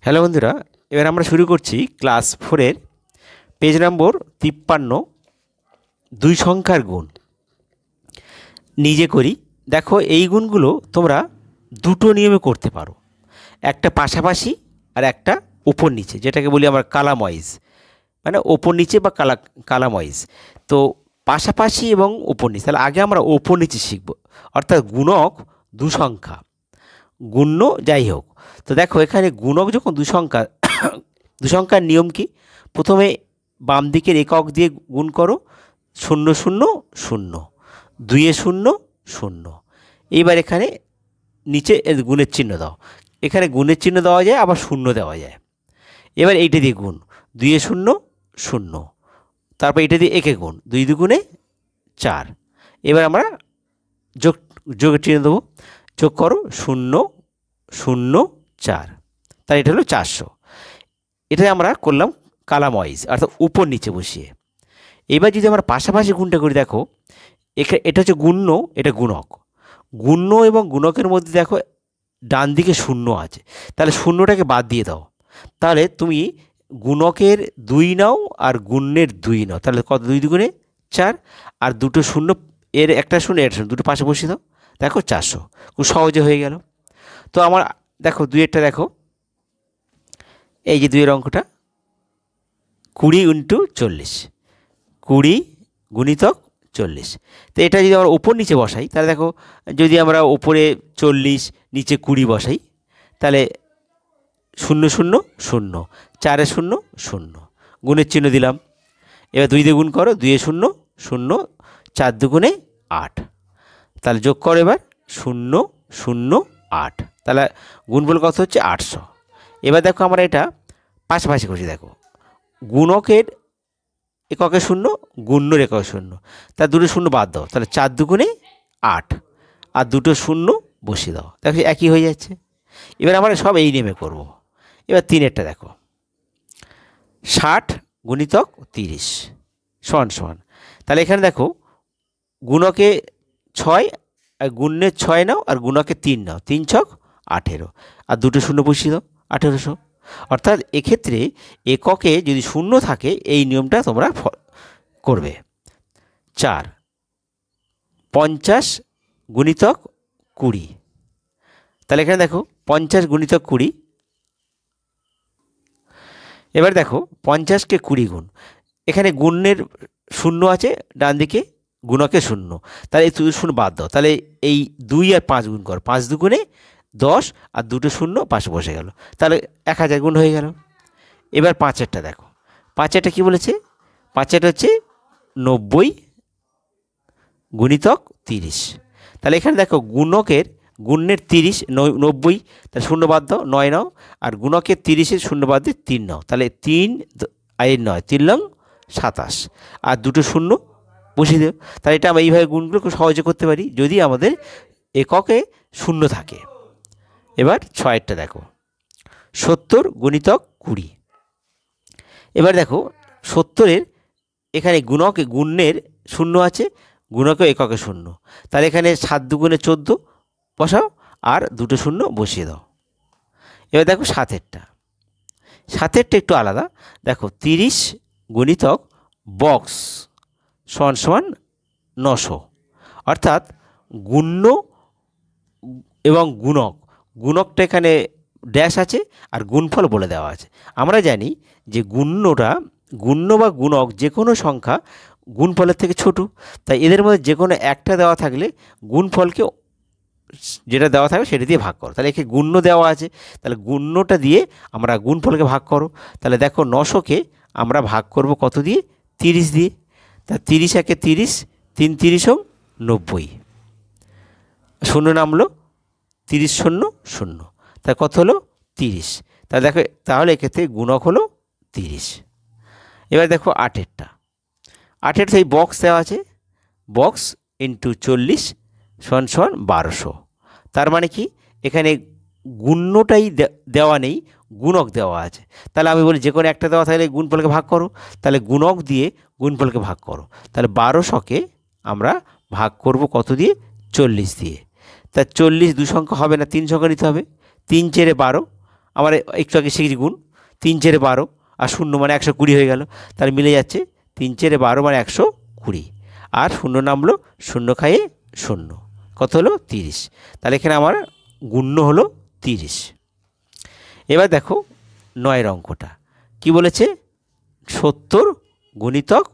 Hello বন্ধুরা, এবার আমরা শুরু করছি ক্লাস 4-এর পেজ নম্বর 53 দুই সংখ্যার গুণ। নিজে করি। দেখো, এই গুণগুলো তোমরা দুটো নিয়মে করতে পারো, একটা পাশাপাশি আর একটা ওপর নিচে, যেটাকে বলি আমরা কালাম ওয়াইজ, মানে ওপর নিচে বা কালাম ওয়াইজ। তো পাশাপাশি এবং ওপর নিচে, তাহলে আগে আমরা ওপর নিচে শিখব, অর্থাৎ গুণক দু সংখ্যা, গুণ্য যাই হোক। তো দেখো, এখানে গুণক যখন দু সংখ্যার নিয়ম কি? প্রথমে বাম দিকের একক দিয়ে গুণ করো, 0 0 0, 2 0 0। এইবার এখানে নিচে গুণের চিহ্ন দাও। এখানে গুণের চিহ্ন দেওয়া যায়, আবার শূন্য দেওয়া যায়। এবার এইটা দিয়ে গুণ, 2 0 0, তারপর এটা দিয়ে একে গুণ, 2 2 4। এবার আমরা যোগের চিহ্ন দেবো, যোগ করো 0 0 4, তার এটা হলো 400। এটাই আমরা করলাম কালাম ওয়াইজ, অর্থাৎ উপর নিচে বসিয়ে। এবার যদি আমরা পাশাপাশি গুণটা করি, দেখো এটা হচ্ছে গুণ্য, এটা গুণক। গুণ্য এবং গুণকের মধ্যে দেখো ডান দিকে শূন্য আছে, তাহলে শূন্যটাকে বাদ দিয়ে দাও। তাহলে তুমি গুণকের 2 নাও আর গুণ্যের 2 নাও, তাহলে কত? 2 2 4, আর দুটো শূন্য, এর একটা শূন্য এর শূন্য, দুটো পাশে বসিয়ে দাও। দেখো 400, খুব সহজে হয়ে গেল। তো আমার দেখো 2-এরটা দেখো, এই যে 2-এর অঙ্কটা 20 × 40, 20 গুণিতক 40। তো এটা যদি আমরা ওপর নিচে বসাই, তাহলে দেখো, যদি আমরা ওপরে 40 নিচে 20 বসাই, তাহলে 0 0 0, 4 0 0, গুণের চিহ্ন দিলাম। এবার 2 দিয়ে গুণ করো, 2 0 0, 4 2 8, তাহলে যোগ করো এবার 0 0 8, তাহলে গুণফল কত হচ্ছে? 800। এবার দেখো আমরা এটা পাশাপাশি করছি। দেখো, গুণকের এককে 0, গুণ্যর এককে 0, তার দুটো শূন্য বাদ দাও, তাহলে 4 2 8, আর দুটো শূন্য বসিয়ে দাও। দেখো একই হয়ে যাচ্ছে। এবার আমরা সব এই নেমে করব। এবার 3-এরটা দেখো, 60 গুণিতক 30 সমান সমান। তাহলে এখানে দেখো, গুণকে 6 আর গুণ্যের 6 নাও, আর গুণকে 3 নাও, 3 ছক 18, আর দুটো শূন্য বসিয়ে দাও, 1800। অর্থাৎ এক্ষেত্রে এককে যদি শূন্য থাকে, এই নিয়মটা তোমরা করবে। 4 50 গুণিতক 20, তাহলে এখানে দেখো 50 গুণিতক 20। এবার দেখো 50-কে 20 গুণ, এখানে গুণ্যের শূন্য আছে ডান দিকে, গুণকে 0, তাহলে এই 2 শূন্য বাদ দাও, তাহলে এই 2 আর 5 গুণ কর, 5 2 10, আর দুটো শূন্য পাশে বসে গেল, তাহলে 1000 গুণ হয়ে গেল। এবার 5-এরটা দেখো, 5-এরটা কী বলেছে? 5-এরটা হচ্ছে 90 গুণিতক 30, তাহলে এখানে দেখো গুণ্যের 30 90, তাহলে শূন্য বাদ দাও, 9 নাও, আর গুণকের 30-এর শূন্য বাদ দিয়ে 3 নাও, তাহলে 3 আর 9, 3 লং 27, আর দুটো শূন্য বসিয়ে দেব। তাহলে এটা আমরা এইভাবে গুণগুলো খুব সহজে করতে পারি, যদি আমাদের এককে শূন্য থাকে। এবার 6-এরটা দেখো, 70 গুণিতক 20। এবার দেখো 70-এর এখানে গুণ্যের শূন্য আছে, গুণকে এককে শূন্য, তাহলে এখানে 7 2 14 বসাও, আর দুটো শূন্য বসিয়ে দাও। এবার দেখো 7-এরটা একটু আলাদা। দেখো 30 গুণিতক বক্স সমান সমান 900, অর্থাৎ গুণ্য এবং গুণকটা এখানে ড্যাশ আছে, আর গুণফল বলে দেওয়া আছে। আমরা জানি যে গুণ্য বা গুণক যে কোনো সংখ্যা গুণফলের থেকে ছোট, তাই এদের মধ্যে যে কোনো একটা দেওয়া থাকলে গুণফলকে যেটা দেওয়া থাকবে সেটা দিয়ে ভাগ করো। তাহলে এখানে গুণ্য দেওয়া আছে, তাহলে গুণ্যটা দিয়ে আমরা গুণফলকে ভাগ করো। তাহলে দেখো 900-কে আমরা ভাগ করব কত দিয়ে? 30 দিয়ে। তা 30 একে 30, 3 30 90, শূন্য নামলো, 30 0 0, তা কত হলো? 30। তা দেখো, তাহলে এক্ষেত্রে গুণক হলো 30। এবার দেখো 8-এরটা এই বক্স দেওয়া আছে, বক্স ইন্টু 40 সমান সমান 1200। তার মানে কি, এখানে গুণ্যটাই দেওয়া নেই, গুণক দেওয়া আছে। তাহলে আমি বলি যে কোনো একটা দেওয়া থাকলে গুণফলকে ভাগ করো, তাহলে গুণক দিয়ে গুণফলকে ভাগ করো। তাহলে 1200-কে আমরা ভাগ করব কত দিয়ে? 40 দিয়ে। তা 40 2 সংখ্যা হবে না, 3 সংখ্যা নিতে হবে। 3 4 12, আমার একটু আগে শিখেছি গুণ, 3 4 12 আর 0 মানে 120 হয়ে গেল, তাহলে মিলে যাচ্ছে 3 4 12 মানে 120, আর 0 নামলো, 0 খাইয়ে 0, কত হলো 30। তাহলে এখানে আমার গুণ্য হলো 30। এবার দেখো 9 অঙ্কটা কি বলেছে, 70 গুণিতক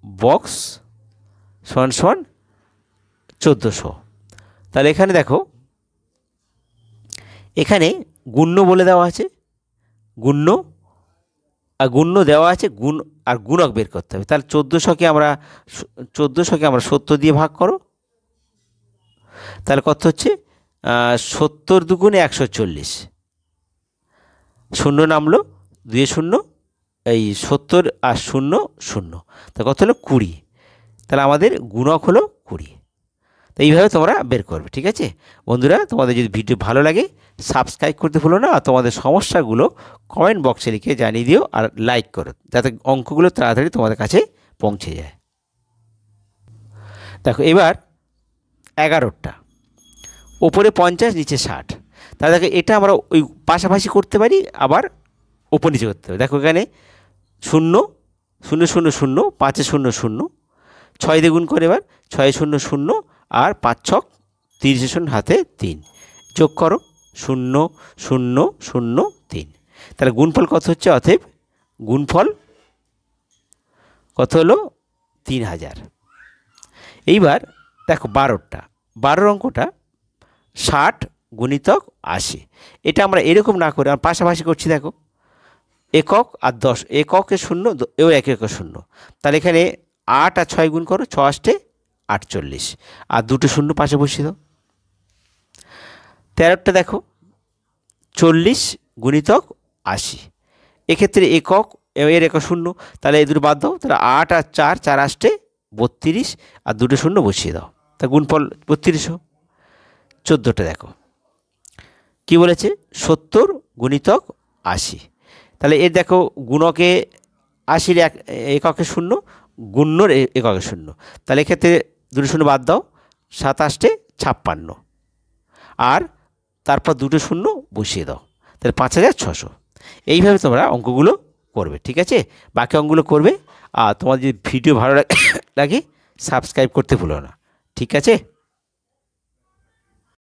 বক্স সমান সমান 1400। তাহলে এখানে দেখো, এখানে গুণ্য বলে দেওয়া আছে, গুণ্য আর গুণ্য দেওয়া আছে, গুণ আর গুণক বের করতে হবে। তাহলে 1400কে আমরা 70 দিয়ে ভাগ করো, তাহলে কত হচ্ছে 70 দুগুণে 140, 0 নামলো, 2 0, এই 70 আর 0 0, তা কত হলো 20। তাহলে আমাদের গুণক হলো 20। তো এইভাবে তোমরা বের করবে। ঠিক আছে বন্ধুরা, তোমাদের যদি ভিডিও ভালো লাগে সাবস্ক্রাইব করতে ভুলো না, আর তোমাদের সমস্যাগুলো কমেন্ট বক্সে লিখে জানিয়ে দিও, আর লাইক করো যাতে অঙ্কগুলো তাড়াতাড়ি তোমাদের কাছে পৌঁছে যায়। দেখো এবার 11টা, ওপরে 50 নিচে 60। তাহলে দেখো এটা আমরা ওই পাশাপাশি করতে পারি, আবার ওপর নিচে করতে হবে। দেখো এখানে 0 0 0 0, 5 0 0, 6 দিয়ে গুণ করে, এবার 6 0 0 আর 5 6 30 হাতে 3, যোগ করো 0 0 0 3। তাহলে গুণফল কত হচ্ছে, অতএব গুণফল কত হলো 3000। এইবার দেখো 12টা, 12 অঙ্কটা 60 গুণিতক 80। এটা আমরা এরকম না করে আমরা পাশাপাশি করছি। দেখো একক আর 10, এককে 0 এও এক 0, তাহলে এখানে 8 আর 6 গুণ করো, 6 8 48, আর 2 0 পাশে বসিয়ে দাও। 13টা দেখো 40 গুণিতক 80। এক্ষেত্রে একক এর একক 0, তাহলে এই দুটো বাদ দাও, তাহলে 8 আর 4, 4 8 32, আর 2 0 বসিয়ে দাও, তা গুণফল 3200। 14টা দেখো কি বলেছে, 70 গুণিতক 80। তাহলে এর দেখো গুণকে 80 এককে 0, গুণ্যর এককে 0, তাহলে এক্ষেত্রে 2 0 বাদ দাও, 7 8 56, আর তারপর 2 0 বসিয়ে দাও, তাহলে 5600। এইভাবে তোমরা অঙ্কগুলো করবে। ঠিক আছে, বাকি অঙ্কগুলো করবে। আর তোমার যদি ভিডিও ভালো লাগে সাবস্ক্রাইব করতে ভুলো না। ঠিক আছে।